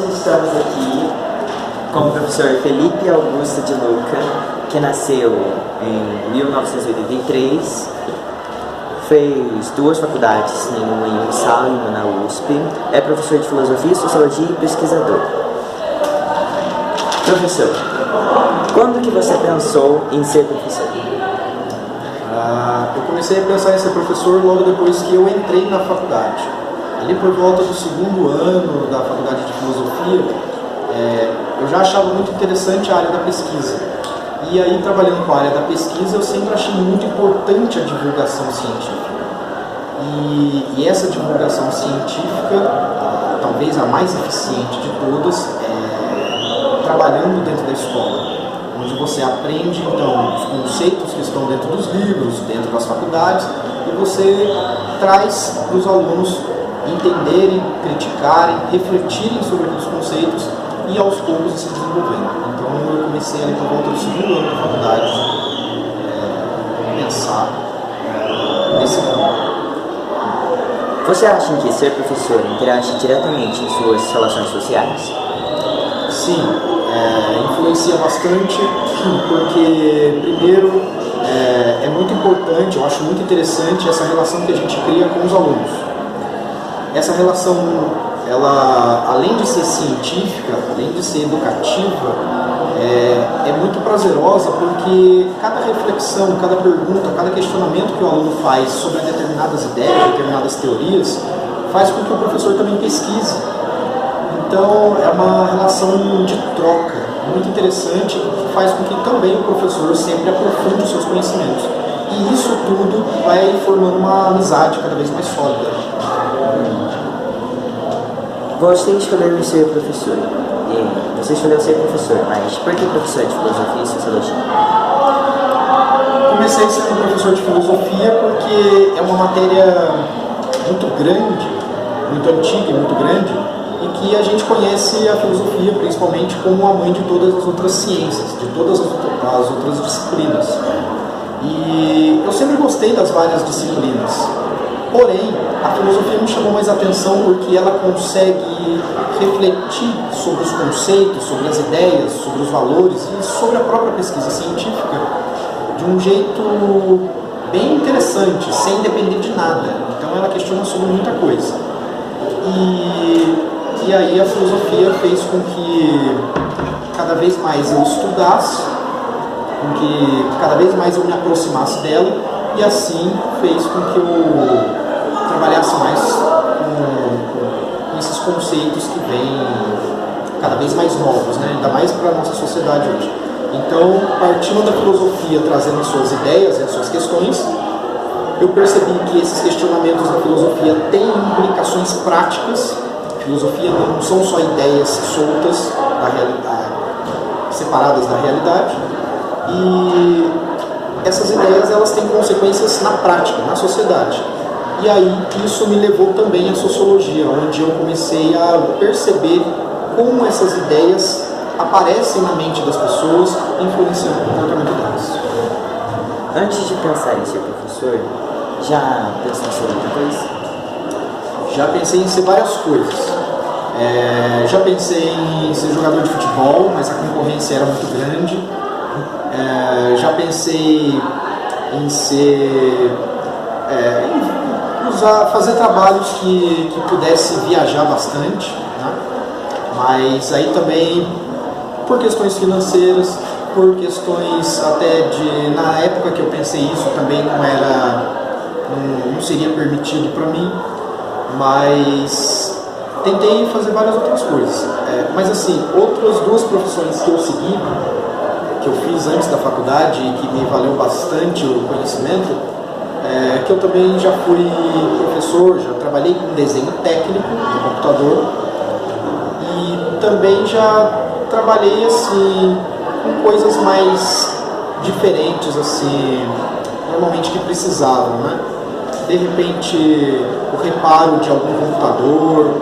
estamos aqui com o professor Felipe Augusto de Luca, que nasceu em 1983, fez 2 faculdades, uma em Unisal e uma na USP, é professor de filosofia, sociologia e pesquisador. Professor, quando que você pensou em ser professor? Eu comecei a pensar em ser professor logo depois que eu entrei na faculdade. Ali por volta do 2º ano da faculdade de filosofia, eu já achava muito interessante a área da pesquisa. E aí, trabalhando com a área da pesquisa, eu sempre achei muito importante a divulgação científica. E essa divulgação científica, talvez a mais eficiente de todas, é trabalhando dentro da escola, onde você aprende, então, os conceitos que estão dentro dos livros, dentro das faculdades, e você traz para os alunos entenderem, criticarem, refletirem sobre aqueles conceitos e aos poucos se desenvolvendo. Então eu comecei ali por volta do 2º ano da faculdade a pensar nesse campo. Você acha que ser professor interage diretamente em suas relações sociais? Sim, influencia bastante, porque primeiro é muito importante, eu acho muito interessante essa relação que a gente cria com os alunos. Essa relação, ela, além de ser científica, além de ser educativa, é muito prazerosa, porque cada reflexão, cada pergunta, cada questionamento que o aluno faz sobre determinadas ideias, determinadas teorias, faz com que o professor também pesquise. Então é uma relação de troca muito interessante, que faz com que também o professor sempre aprofunde os seus conhecimentos. E isso tudo vai formando uma amizade cada vez mais sólida. Você escolheu ser professor. Você escolheu ser professor, mas por que professor de filosofia e sociologia? Comecei sendo professor de filosofia porque é uma matéria muito grande, muito antiga e muito grande, e que a gente conhece a filosofia principalmente como a mãe de todas as outras ciências, de todas as outras disciplinas. E eu sempre gostei das várias disciplinas. Porém, a filosofia me chamou mais atenção porque ela consegue refletir sobre os conceitos, sobre as ideias, sobre os valores e sobre a própria pesquisa científica de um jeito bem interessante, sem depender de nada. Então ela questiona sobre muita coisa. E aí a filosofia fez com que cada vez mais eu estudasse, com que cada vez mais eu me aproximasse dela, e assim fez com que eu trabalhasse mais com esses conceitos que vêm cada vez mais novos, né? Ainda mais para a nossa sociedade hoje. Então, partindo da filosofia, trazendo as suas ideias e as suas questões, eu percebi que esses questionamentos da filosofia têm implicações práticas. A filosofia não são só ideias soltas, separadas da realidade, e essas ideias elas têm consequências na prática, na sociedade. E aí isso me levou também à sociologia, onde eu comecei a perceber como essas ideias aparecem na mente das pessoas, influenciando o comportamento delas. Antes de pensar em ser professor, já pensou em ser outra coisa? Já pensei em ser várias coisas. Já pensei em ser jogador de futebol, mas a concorrência era muito grande. Já pensei em ser... fazer trabalhos que pudesse viajar bastante, né? Mas aí também por questões financeiras, por questões até de... Na época que eu pensei isso também não seria permitido para mim, mas tentei fazer várias outras coisas. Mas assim, outras 2 profissões que eu segui, que eu fiz antes da faculdade e que me valeu bastante o conhecimento, que eu também já fui professor, já trabalhei com desenho técnico no computador e também já trabalhei assim com coisas mais diferentes, assim, normalmente que precisavam, né? De repente o reparo de algum computador,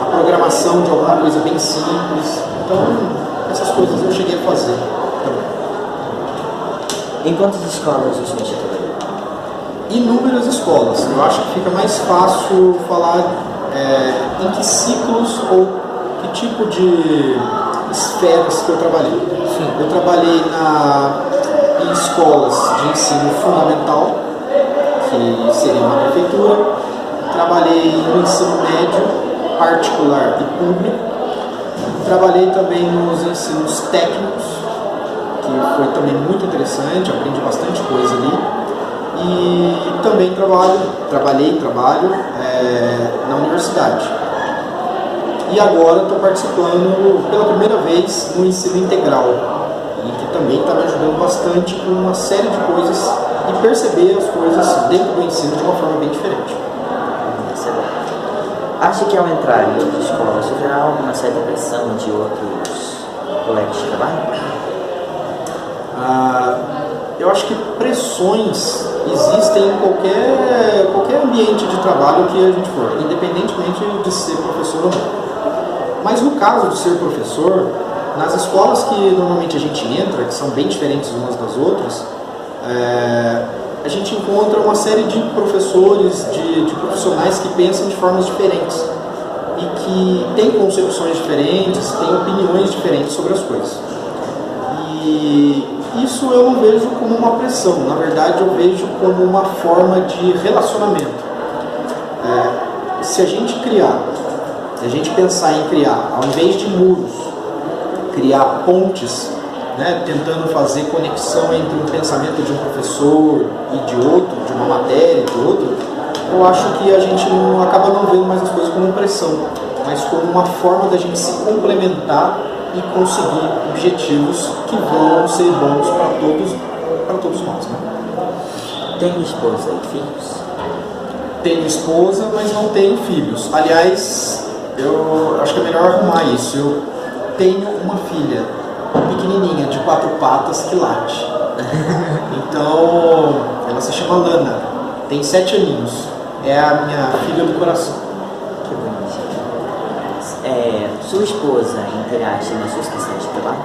a programação de alguma coisa bem simples. Então essas coisas eu cheguei a fazer também. Em quantas escolas você já trabalhou? Inúmeras escolas. Eu acho que fica mais fácil falar em que ciclos ou que tipo de esferas que eu trabalhei. Sim. Eu trabalhei em escolas de ensino fundamental, que seria uma prefeitura. Trabalhei no ensino médio, particular e público. Trabalhei também nos ensinos técnicos, que foi também muito interessante, aprendi bastante coisa ali. E também trabalho na universidade. E agora estou participando pela primeira vez no ensino integral, e que também está me ajudando bastante com uma série de coisas e perceber as coisas dentro do ensino de uma forma bem diferente. Acha que ao entrar em outra escola sofrerá alguma certa pressão de outros colegas de trabalho? Eu acho que pressões existem em qualquer ambiente de trabalho que a gente for, independentemente de ser professor ou não. Mas no caso de ser professor, nas escolas que normalmente a gente entra, que são bem diferentes umas das outras, a gente encontra uma série de professores, de profissionais que pensam de formas diferentes e que têm concepções diferentes, têm opiniões diferentes sobre as coisas. E isso eu não vejo como uma pressão, na verdade eu vejo como uma forma de relacionamento. Se a gente pensar em criar, ao invés de muros, criar pontes, né, tentando fazer conexão entre um pensamento de um professor e de outro, de uma matéria e de outro, eu acho que a gente acaba não vendo mais as coisas como pressão, mas como uma forma da gente se complementar e conseguir objetivos que vão ser bons para todos nós. Né? Tem esposa e filhos? Tenho esposa, mas não tenho filhos. Aliás, eu acho que é melhor arrumar isso. Eu tenho uma filha pequenininha, de 4 patas, que late. Então, ela se chama Lana, tem 7 aninhos. É a minha filha do coração. Que bonitinho. Sua esposa interage nas suas questões de trabalho?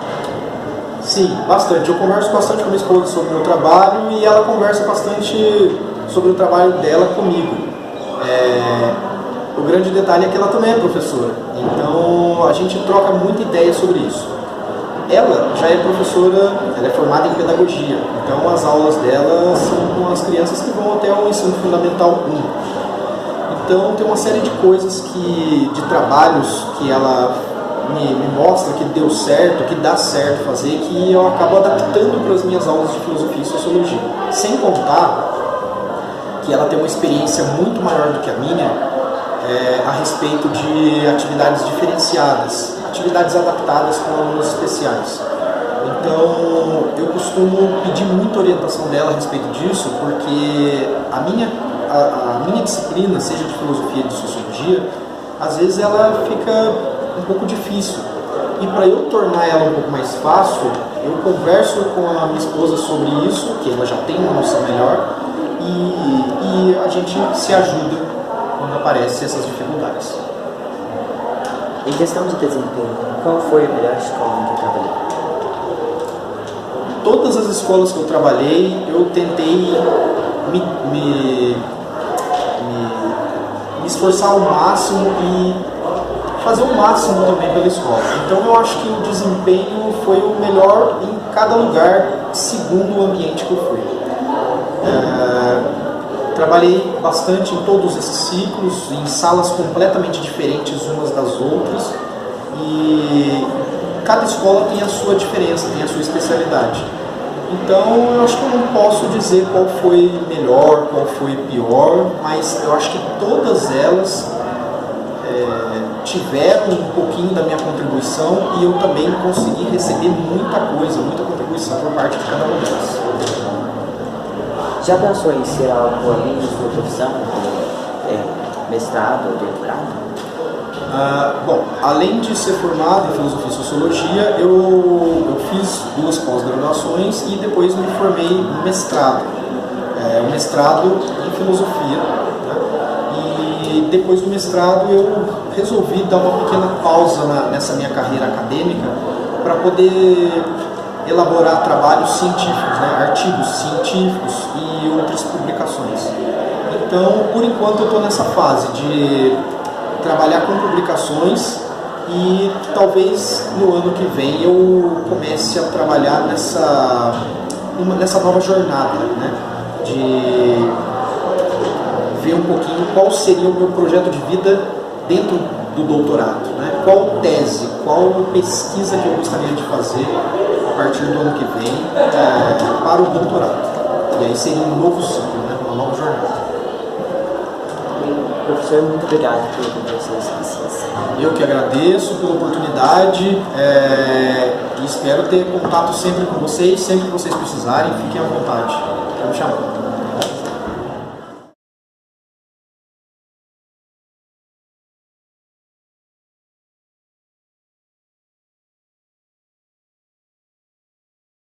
Sim, bastante. Eu converso bastante com a minha esposa sobre o meu trabalho e ela conversa bastante sobre o trabalho dela comigo. O grande detalhe é que ela também é professora, então a gente troca muita ideia sobre isso. Ela já é professora, ela é formada em pedagogia, então as aulas dela são com as crianças que vão até o ensino fundamental 1. Então tem uma série de coisas de trabalhos que ela me mostra que deu certo, que dá certo fazer, que eu acabo adaptando para as minhas aulas de filosofia e sociologia. Sem contar que ela tem uma experiência muito maior do que a minha a respeito de atividades diferenciadas, atividades adaptadas com alunos especiais. Então, eu costumo pedir muita orientação dela a respeito disso, porque a minha disciplina, seja de filosofia ou de sociologia, às vezes ela fica um pouco difícil. E para eu tornar ela um pouco mais fácil, eu converso com a minha esposa sobre isso, que ela já tem uma noção melhor, e a gente se ajuda quando aparecem essas dificuldades. Em questão de desempenho, qual foi a melhor escola em que trabalhou? Todas as escolas que eu trabalhei, eu tentei me esforçar ao máximo e fazer o máximo também pela escola. Então eu acho que o desempenho foi o melhor em cada lugar, segundo o ambiente que eu fui. Trabalhei bastante em todos esses ciclos, em salas completamente diferentes umas das outras, e cada escola tem a sua diferença, tem a sua especialidade. Então eu acho que eu não posso dizer qual foi melhor, qual foi pior, mas eu acho que todas elas tiveram um pouquinho da minha contribuição, e eu também consegui receber muita contribuição por parte de cada uma delas. Já pensou em ser algo além da sua profissão, mestrado ou doutorado? Bom, além de ser formado em filosofia e sociologia, eu fiz 2 pós-graduações e depois me formei no mestrado. Um mestrado em filosofia, né? E depois do mestrado eu resolvi dar uma pequena pausa nessa minha carreira acadêmica para poder elaborar trabalhos científicos, né? Artigos científicos e outras publicações. Então, por enquanto, eu estou nessa fase de trabalhar com publicações e talvez no ano que vem eu comece a trabalhar nessa nova jornada, né? De ver um pouquinho qual seria o meu projeto de vida dentro do doutorado, né? Qual tese, qual pesquisa que eu gostaria de fazer a partir do ano que vem para o doutorado. E aí seria um novo ciclo, né? Uma nova jornada. Professor, muito obrigado por conversar isso. Eu que agradeço pela oportunidade e espero ter contato sempre com vocês, sempre que vocês precisarem, fiquem à vontade. Vamos chamar.